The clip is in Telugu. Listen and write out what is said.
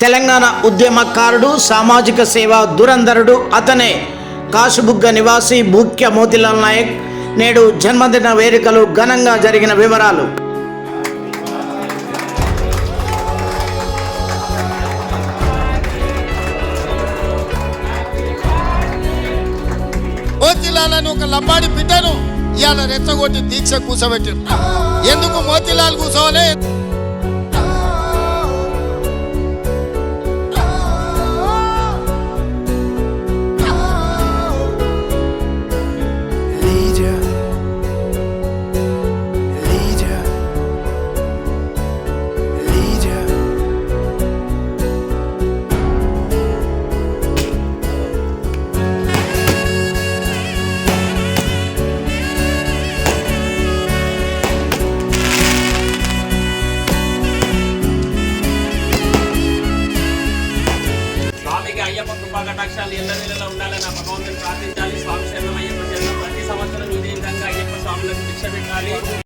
తెలంగాణ ఉద్యమకారుడు, సామాజిక సేవ దురంధరుడు అతనే కాశుబుగ్గ నివాసి ముఖ్య మోతిలాల్ నాయక్ నేడు జన్మదిన వేడుకలు ఘనంగా జరిగిన వివరాలు. మోతిలాలను ఒక లంబాడి బిడ్డను ఇవాళ రెచ్చగొట్టి దీక్ష కూర్చోబెట్టారు. ఎందుకు మోతిలాల్ కూర్చోవాలి? అయ్యప్ప కృపా కటాక్షాలు ఎల్లవేళలా ఉండాలని భగవంతుని ప్రార్థించాలి. స్వామి శరణం అయ్యప్ప శరణం. ప్రతి సంవత్సరం ఇదే విధంగా అయ్యప్ప స్వాములకు భిక్ష పెట్టాలి.